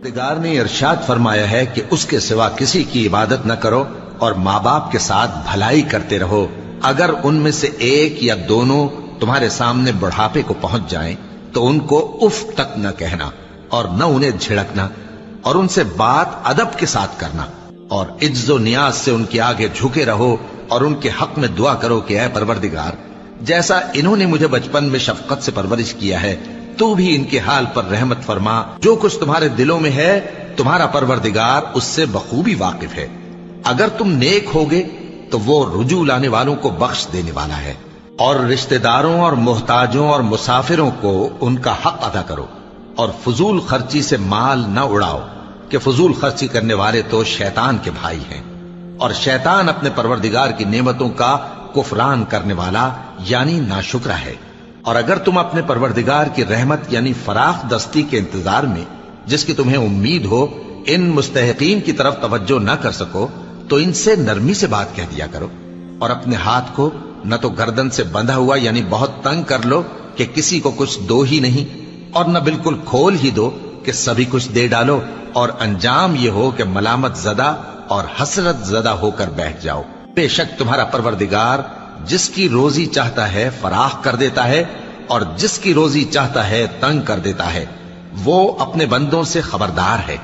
پروردگار نے ارشاد فرمایا ہے کہ اس کے سوا کسی کی عبادت نہ کرو اور ماں باپ کے ساتھ بھلائی کرتے رہو. اگر ان میں سے ایک یا دونوں تمہارے سامنے بڑھاپے کو پہنچ جائیں تو ان کو اف تک نہ کہنا اور نہ انہیں جھڑکنا اور ان سے بات ادب کے ساتھ کرنا اور عجز و نیاز سے ان کے آگے جھکے رہو اور ان کے حق میں دعا کرو کہ اے پروردگار جیسا انہوں نے مجھے بچپن میں شفقت سے پرورش کیا ہے تو بھی ان کے حال پر رحمت فرما. جو کچھ تمہارے دلوں میں ہے تمہارا پروردگار اس سے بخوبی واقف ہے. اگر تم نیک ہوگے تو وہ رجوع لانے والوں کو بخش دینے والا ہے. اور رشتہ داروں اور محتاجوں اور مسافروں کو ان کا حق ادا کرو اور فضول خرچی سے مال نہ اڑاؤ کہ فضول خرچی کرنے والے تو شیطان کے بھائی ہیں اور شیطان اپنے پروردگار کی نعمتوں کا کفران کرنے والا یعنی ناشکرا ہے. اور اگر تم اپنے پروردگار کی رحمت یعنی فراخ دستی کے انتظار میں جس کی تمہیں امید ہو ان مستحقین کی طرف توجہ نہ کر سکو تو ان سے نرمی سے بات کہہ دیا کرو اور اپنے ہاتھ کو نہ تو گردن سے بندھا ہوا یعنی بہت تنگ کر لو کہ کسی کو کچھ دو ہی نہیں اور نہ بالکل کھول ہی دو کہ سبھی کچھ دے ڈالو اور انجام یہ ہو کہ ملامت زدہ اور حسرت زدہ ہو کر بیٹھ جاؤ. بے شک تمہارا پروردگار جس کی روزی چاہتا ہے فراخ کر دیتا ہے اور جس کی روزی چاہتا ہے تنگ کر دیتا ہے. وہ اپنے بندوں سے خبردار ہے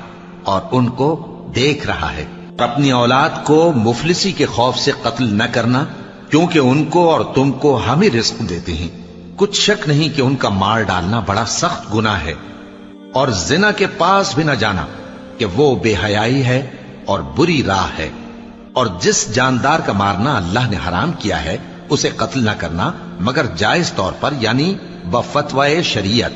اور ان کو دیکھ رہا ہے. اور اپنی اولاد کو مفلسی کے خوف سے قتل نہ کرنا کیونکہ ان کو اور تم کو ہم ہی رزق دیتے ہیں. کچھ شک نہیں کہ ان کا مار ڈالنا بڑا سخت گناہ ہے. اور زنا کے پاس بھی نہ جانا کہ وہ بے حیائی ہے اور بری راہ ہے. اور جس جاندار کا مارنا اللہ نے حرام کیا ہے اسے قتل نہ کرنا مگر جائز طور پر یعنی بفتوائے شریعت.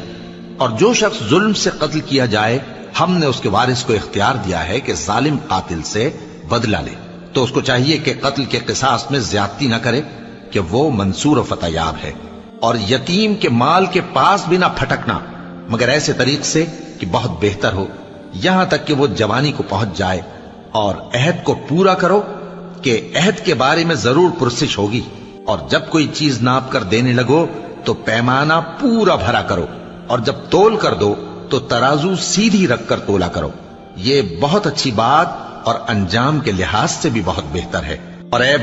اور جو شخص ظلم سے قتل کیا جائے ہم نے اس کے وارث کو اختیار دیا ہے کہ ظالم قاتل سے بدلہ لے تو اس کو چاہیے کہ قتل کے قصاص میں زیادتی نہ کرے کہ وہ منصور و فتح یاب ہے. اور یتیم کے مال کے پاس بھی نہ پھٹکنا مگر ایسے طریق سے کہ بہت بہتر ہو یہاں تک کہ وہ جوانی کو پہنچ جائے. اور عہد کو پورا کرو کہ عہد کے بارے میں ضرور پرسش ہوگی. اور جب کوئی چیز ناپ کر دینے لگو تو پیمانہ پورا بھرا کرو اور جب تول کر دو تو ترازو سیدھی رکھ کر تولا کرو. یہ بہت اچھی بات اور انجام کے لحاظ سے بھی بہت بہتر ہے. اور اے